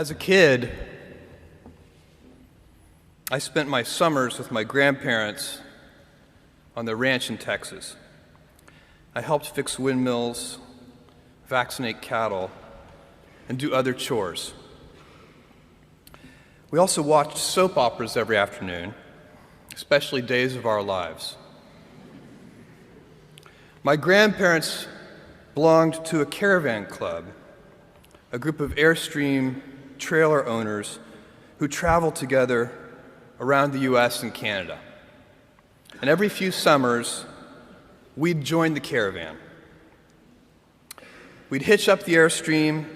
As a kid, I spent my summers with my grandparents on the ranch in Texas. I helped fix windmills, vaccinate cattle, and do other chores. We also watched soap operas every afternoon, especially Days of Our Lives. My grandparents belonged to a caravan club, a group of Airstream trailer owners who traveled together around the US and Canada. And every few summers, we'd join the caravan. We'd hitch up the Airstream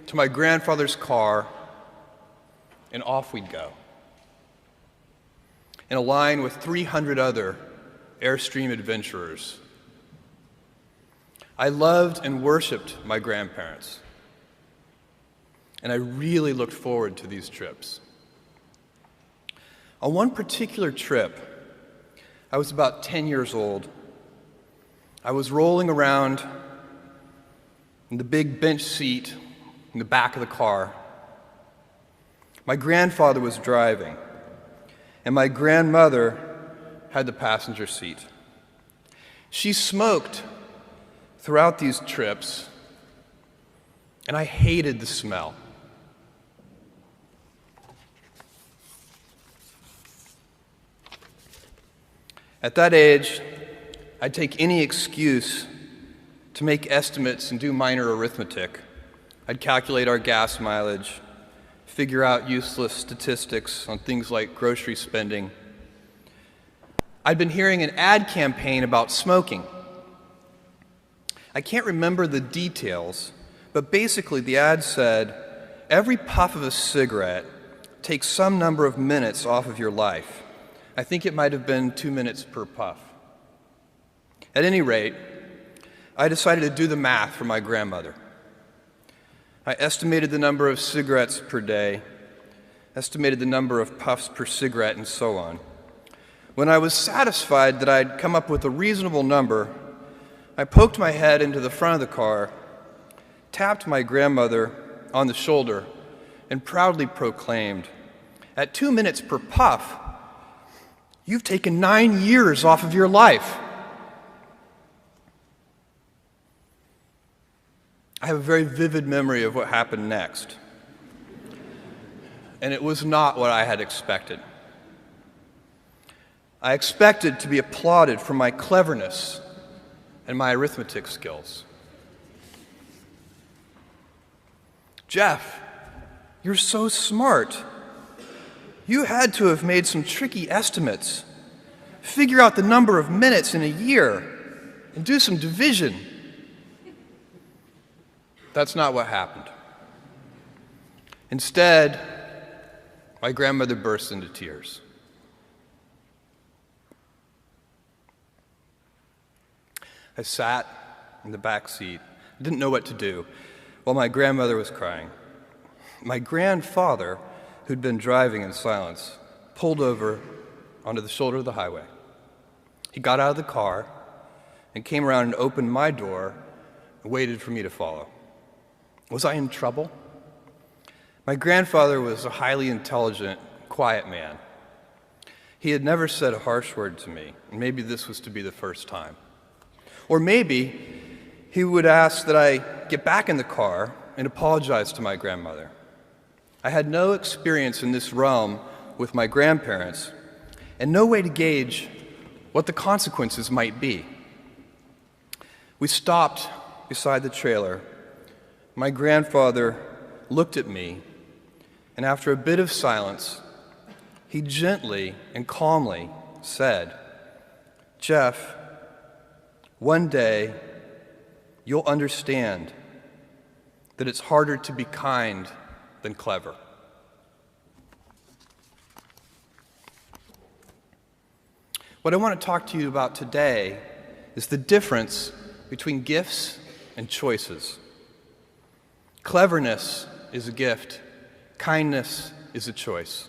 to my grandfather's car, and off we'd go, in a line with 300 other Airstream adventurers. I loved and worshiped my grandparents, and I really looked forward to these trips. On one particular trip, I was about 10 years old. I was rolling around in the big bench seat in the back of the car. My grandfather was driving, and my grandmother had the passenger seat. She smoked throughout these trips, and I hated the smell. At that age, I'd take any excuse to make estimates and do minor arithmetic. I'd calculate our gas mileage, figure out useless statistics on things like grocery spending. I'd been hearing an ad campaign about smoking. I can't remember the details, but basically the ad said, every puff of a cigarette takes some number of minutes off of your life. I think it might have been 2 minutes per puff. At any rate, I decided to do the math for my grandmother. I estimated the number of cigarettes per day, estimated the number of puffs per cigarette, and so on. When I was satisfied that I'd come up with a reasonable number, I poked my head into the front of the car, tapped my grandmother on the shoulder, and proudly proclaimed, "At 2 minutes per puff, you've taken 9 years off of your life." I have a very vivid memory of what happened next, and it was not what I had expected. I expected to be applauded for my cleverness and my arithmetic skills. "Jeff, you're so smart. You had to have made some tricky estimates. Figure out the number of minutes in a year and do some division." That's not what happened. Instead, my grandmother burst into tears. I sat in the back seat, didn't know what to do, while my grandmother was crying. My grandfather, who'd been driving in silence, pulled over onto the shoulder of the highway. He got out of the car and came around and opened my door and waited for me to follow. Was I in trouble? My grandfather was a highly intelligent, quiet man. He had never said a harsh word to me, and maybe this was to be the first time. Or maybe he would ask that I get back in the car and apologize to my grandmother. I had no experience in this realm with my grandparents, and no way to gauge what the consequences might be. We stopped beside the trailer. My grandfather looked at me, and after a bit of silence, he gently and calmly said, "Jeff, one day you'll understand that it's harder to be kind than clever." What I want to talk to you about today is the difference between gifts and choices. Cleverness is a gift. Kindness is a choice.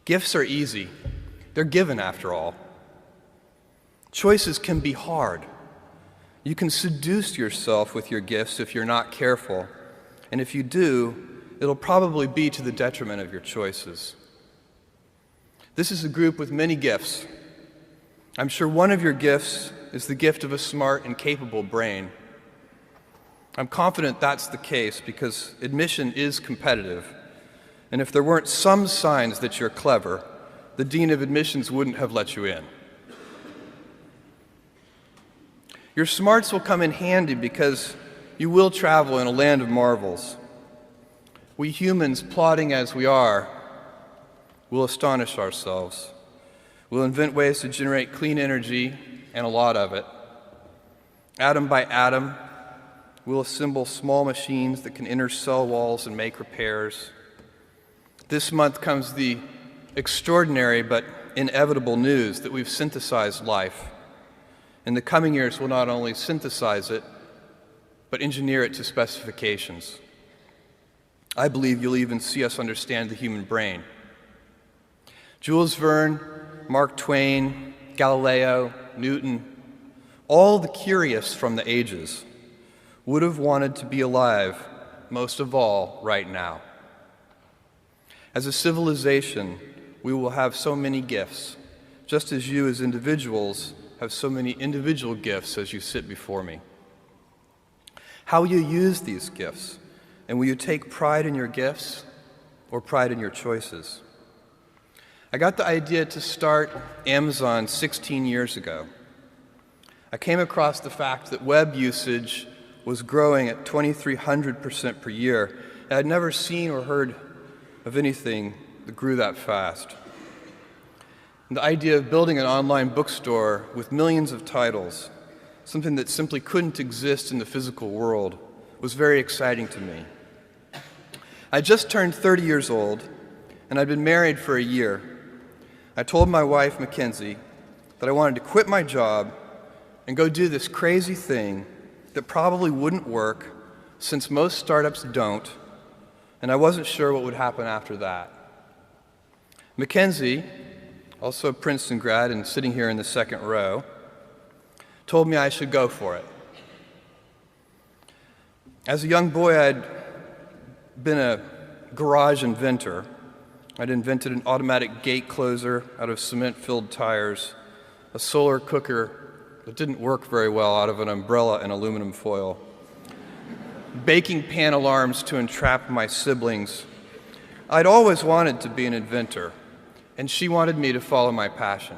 Gifts are easy. They're given, after all. Choices can be hard. You can seduce yourself with your gifts if you're not careful, and if you do, it'll probably be to the detriment of your choices. This is a group with many gifts. I'm sure one of your gifts is the gift of a smart and capable brain. I'm confident that's the case because admission is competitive. And if there weren't some signs that you're clever, the dean of admissions wouldn't have let you in. Your smarts will come in handy because you will travel in a land of marvels. We humans, plodding as we are, will astonish ourselves. We'll invent ways to generate clean energy, and a lot of it. Atom by atom, we'll assemble small machines that can enter cell walls and make repairs. This month comes the extraordinary but inevitable news that we've synthesized life. In the coming years, we'll not only synthesize it, but engineer it to specifications. I believe you'll even see us understand the human brain. Jules Verne, Mark Twain, Galileo, Newton, all the curious from the ages would have wanted to be alive, most of all, right now. As a civilization, we will have so many gifts, just as you as individuals have so many individual gifts as you sit before me. How will you use these gifts? And will you take pride in your gifts or pride in your choices? I got the idea to start Amazon 16 years ago. I came across the fact that web usage was growing at 2,300% per year, and I'd never seen or heard of anything that grew that fast. And the idea of building an online bookstore with millions of titles, something that simply couldn't exist in the physical world, was very exciting to me. I just turned 30 years old, and I'd been married for a year. I told my wife, Mackenzie, that I wanted to quit my job and go do this crazy thing that probably wouldn't work, since most startups don't, and I wasn't sure what would happen after that. Mackenzie, also a Princeton grad and sitting here in the second row, told me I should go for it. As a young boy, I'd been a garage inventor. I'd invented an automatic gate closer out of cement-filled tires, a solar cooker that didn't work very well out of an umbrella and aluminum foil, baking pan alarms to entrap my siblings. I'd always wanted to be an inventor, and she wanted me to follow my passion.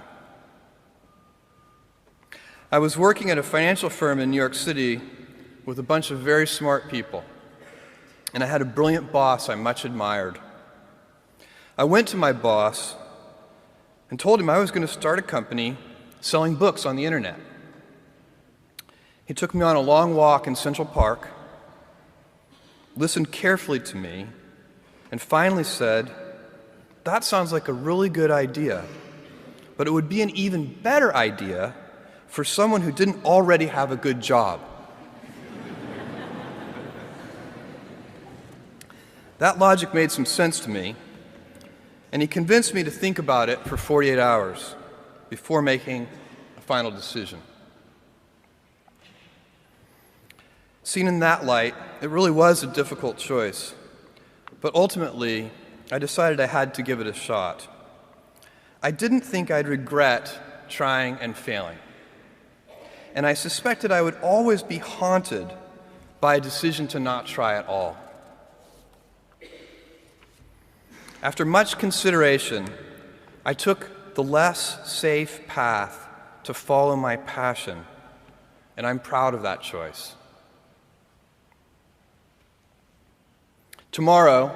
I was working at a financial firm in New York City with a bunch of very smart people, and I had a brilliant boss I much admired. I went to my boss and told him I was going to start a company selling books on the internet. He took me on a long walk in Central Park, listened carefully to me, and finally said, "That sounds like a really good idea, but it would be an even better idea for someone who didn't already have a good job." That logic made some sense to me, and he convinced me to think about it for 48 hours before making a final decision. Seen in that light, it really was a difficult choice, but ultimately, I decided I had to give it a shot. I didn't think I'd regret trying and failing, and I suspected I would always be haunted by a decision to not try at all. After much consideration, I took the less safe path to follow my passion, and I'm proud of that choice. Tomorrow,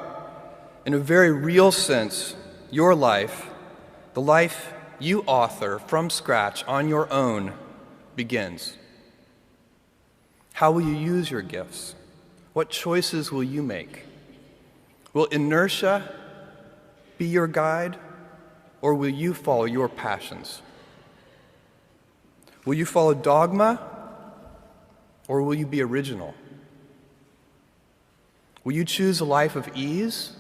in a very real sense, your life, the life you author from scratch on your own, begins. How will you use your gifts? What choices will you make? Will inertia be your guide, or will you follow your passions? Will you follow dogma, or will you be original? Will you choose a life of ease,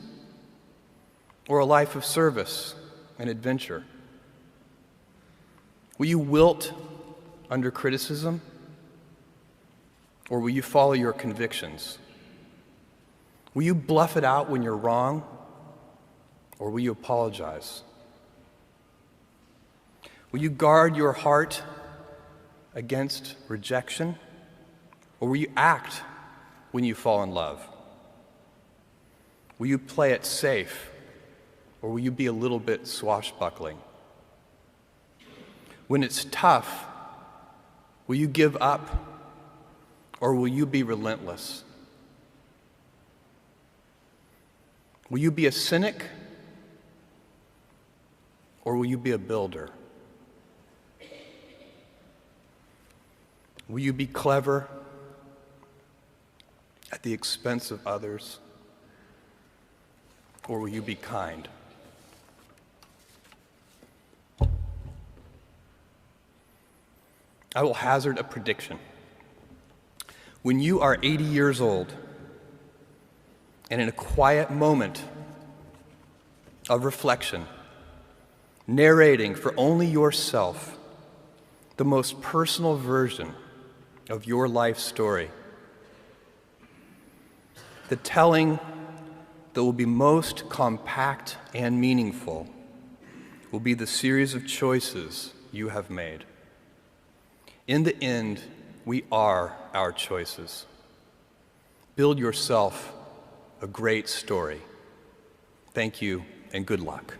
or a life of service and adventure? Will you wilt under criticism, or will you follow your convictions? Will you bluff it out when you're wrong, or will you apologize? Will you guard your heart against rejection, or will you act when you fall in love? Will you play it safe, or will you be a little bit swashbuckling? When it's tough, will you give up, or will you be relentless? Will you be a cynic, or will you be a builder? Will you be clever at the expense of others, or will you be kind? I will hazard a prediction. When you are 80 years old, and in a quiet moment of reflection, narrating for only yourself the most personal version of your life story, the telling that will be most compact and meaningful will be the series of choices you have made. In the end, we are our choices. Build yourself a great story. Thank you, and good luck.